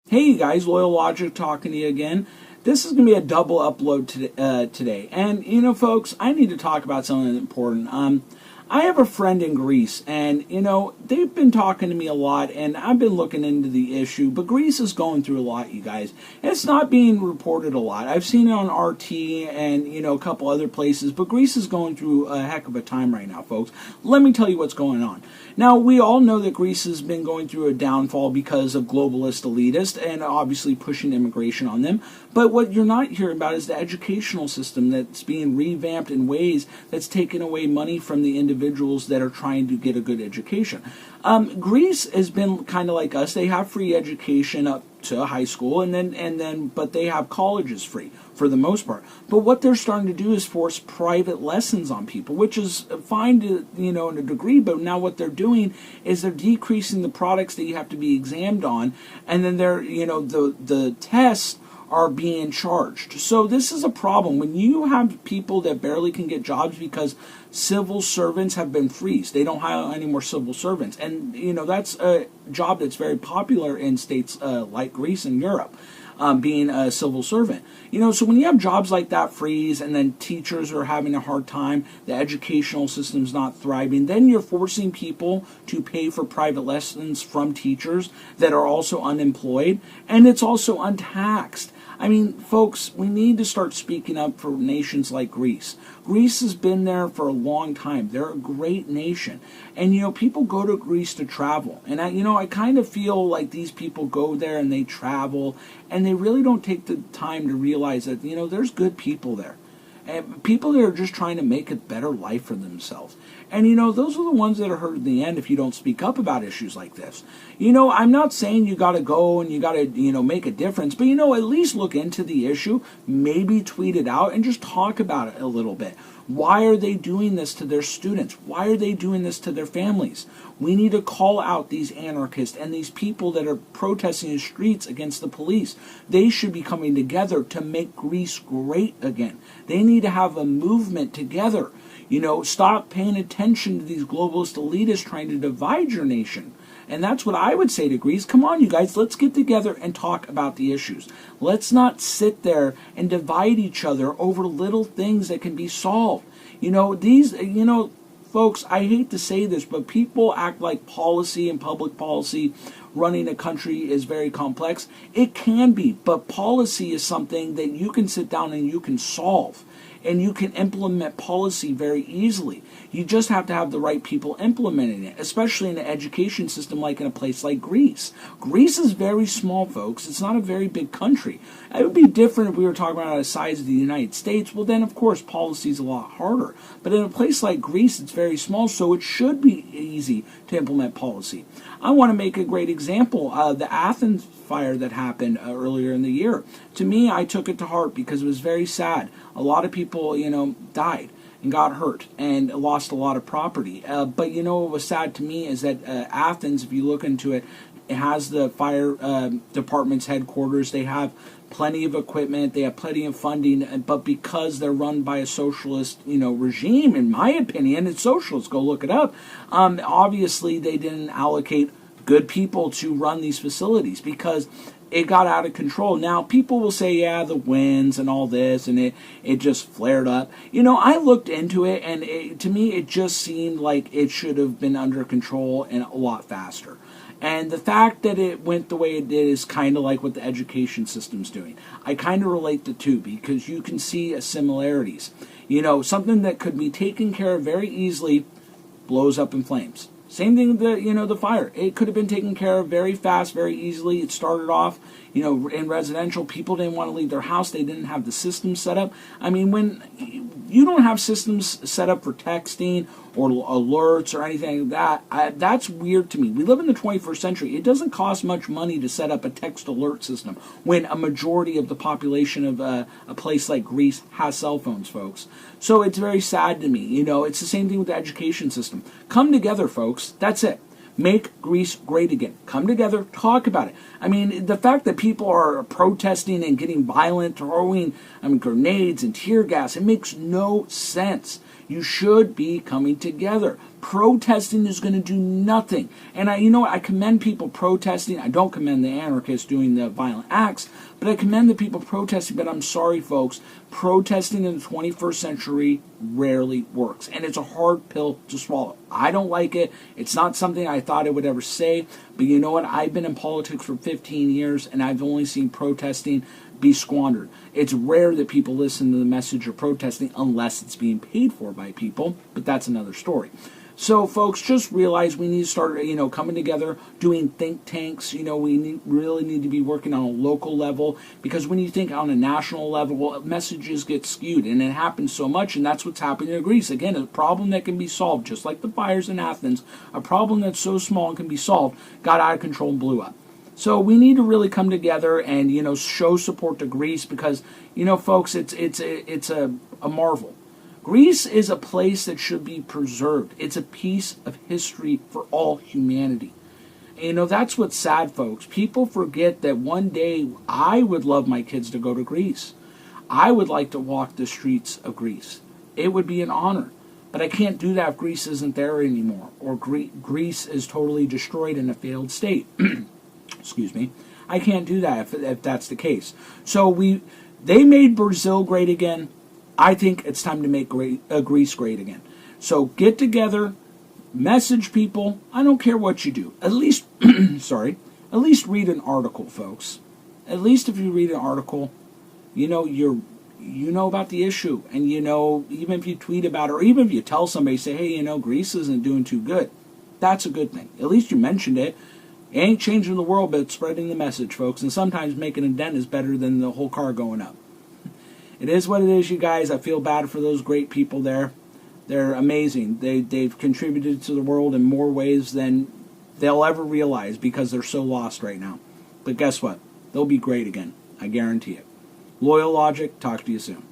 Hey you guys, Loyal Logic talking to you again. This is going to be a double upload today. And you know folks, I need to talk about something important. I have a friend in Greece, and you know, they've been talking to me a lot, and I've been looking into the issue, but Greece is going through a lot, you guys. It's not being reported a lot. I've seen it on RT and, you know, a couple other places, but Greece is going through a heck of a time right now, folks. Let me tell you what's going on. Now, we all know that Greece has been going through a downfall because of globalist elitists and obviously pushing immigration on them, but what you're not hearing about is the educational system that's being revamped in ways that's taken away money from the individuals that are trying to get a good education. Greece has been kind of like us. They have free education up to high school, but they have colleges free for the most part. But what they're starting to do is force private lessons on people, which is fine to, you know, in a degree. But now what they're doing is they're decreasing the products that you have to be examined on, and then they're, you know, the tests are being charged. So this is a problem when you have people that barely can get jobs because civil servants have been freezed. They don't hire any more civil servants. And, you know, that's a job that's very popular in states like Greece and Europe, being a civil servant. You know, so when you have jobs like that freeze and then teachers are having a hard time, the educational system's not thriving, then you're forcing people to pay for private lessons from teachers that are also unemployed, and it's also untaxed. I mean, folks, we need to start speaking up for nations like Greece. Greece has been there for a long time. They're a great nation. And, you know, people go to Greece to travel. And, I kind of feel like these people go there and they travel and they really don't take the time to realize that, you know, there's good people there. And people that are just trying to make a better life for themselves. And, you know, those are the ones that are hurt in the end if you don't speak up about issues like this. You know, I'm not saying you got to go and you got to, you know, make a difference. But, you know, at least look into the issue, maybe tweet it out, and just talk about it a little bit. Why are they doing this to their students? Why are they doing this to their families? We need to call out these anarchists and these people that are protesting in the streets against the police. They should be coming together to make Greece great again. They need to have a movement together. You know, stop paying attention to these globalist elitists trying to divide your nation. And that's what I would say to Greece. Come on, you guys, let's get together and talk about the issues. Let's not sit there and divide each other over little things that can be solved. You know, folks, I hate to say this, but people act like policy and public policy running a country is very complex. It can be, but policy is something that you can sit down and you can solve. And you can implement policy very easily. You just have to have the right people implementing it, especially in an education system like in a place like Greece. Greece is very small, folks. It's not a very big country. It would be different if we were talking about the size of the United States. Well, then, of course, policy is a lot harder. But in a place like Greece, it's very small, so it should be easy to implement policy. I want to make a great example. The Athens fire that happened earlier in the year. To me, I took it to heart because it was very sad. A lot of people, you know, died and got hurt and lost a lot of property. But, you know, what was sad to me is that Athens, if you look into it, it has the fire department's headquarters. They have plenty of equipment. They have plenty of funding. But because they're run by a socialist, you know, regime, in my opinion, it's socialist. Go look it up. Obviously, they didn't allocate good people to run these facilities because it got out of control. Now, people will say, yeah, the winds and all this, and it just flared up. You know, I looked into it, and to me, it just seemed like it should have been under control and a lot faster. And the fact that it went the way it did is kind of like what the education system's doing. I kind of relate the two because you can see similarities. You know, something that could be taken care of very easily blows up in flames. Same thing with the fire. It could have been taken care of very fast, very easily. It started off, you know, in residential. People didn't want to leave their house. They didn't have the system set up. I mean, when you don't have systems set up for texting or alerts or anything like that, that's weird to me. We live in the 21st century. It doesn't cost much money to set up a text alert system when a majority of the population of a place like Greece has cell phones, folks. So it's very sad to me. You know, it's the same thing with the education system. Come together, folks. That's it. Make Greece great again. Come together, talk about it. I mean, the fact that people are protesting and getting violent, throwing grenades and tear gas, it makes no sense. You should be coming together. Protesting is going to do nothing. And I commend people protesting. I don't commend the anarchists doing the violent acts, but I commend the people protesting. But I'm sorry, folks, protesting in the 21st century rarely works. And it's a hard pill to swallow. I don't like it. It's not something I thought I would ever say. But you know what? I've been in politics for 15 years, and I've only seen protesting be squandered. It's rare that people listen to the message of protesting unless it's being paid for by people, but that's another story. So, folks, just realize we need to start, coming together, doing think tanks. We really need to be working on a local level, because when you think on a national level, messages get skewed, and it happens so much, and that's what's happening in Greece. Again, a problem that can be solved, just like the fires in Athens, a problem that's so small and can be solved, got out of control and blew up. So we need to really come together and, show support to Greece, because, folks, it's a marvel. Greece is a place that should be preserved. It's a piece of history for all humanity. And, that's what's sad, folks. People forget that one day I would love my kids to go to Greece. I would like to walk the streets of Greece. It would be an honor. But I can't do that if Greece isn't there anymore, or Greece is totally destroyed in a failed state. Excuse me. I can't do that if that's the case. So they made Brazil great again. I think it's time to make Greece great again. So get together, message people. I don't care what you do. At least, at least read an article, folks. At least if you read an article, you know about the issue, and even if you tweet about it, or even if you tell somebody, say, hey, Greece isn't doing too good. That's a good thing. At least you mentioned it. It ain't changing the world, but it's spreading the message, folks. And sometimes making a dent is better than the whole car going up. It is what it is, you guys. I feel bad for those great people there. They're amazing. They've contributed to the world in more ways than they'll ever realize, because they're so lost right now. But guess what? They'll be great again. I guarantee it. Loyal Logic, talk to you soon.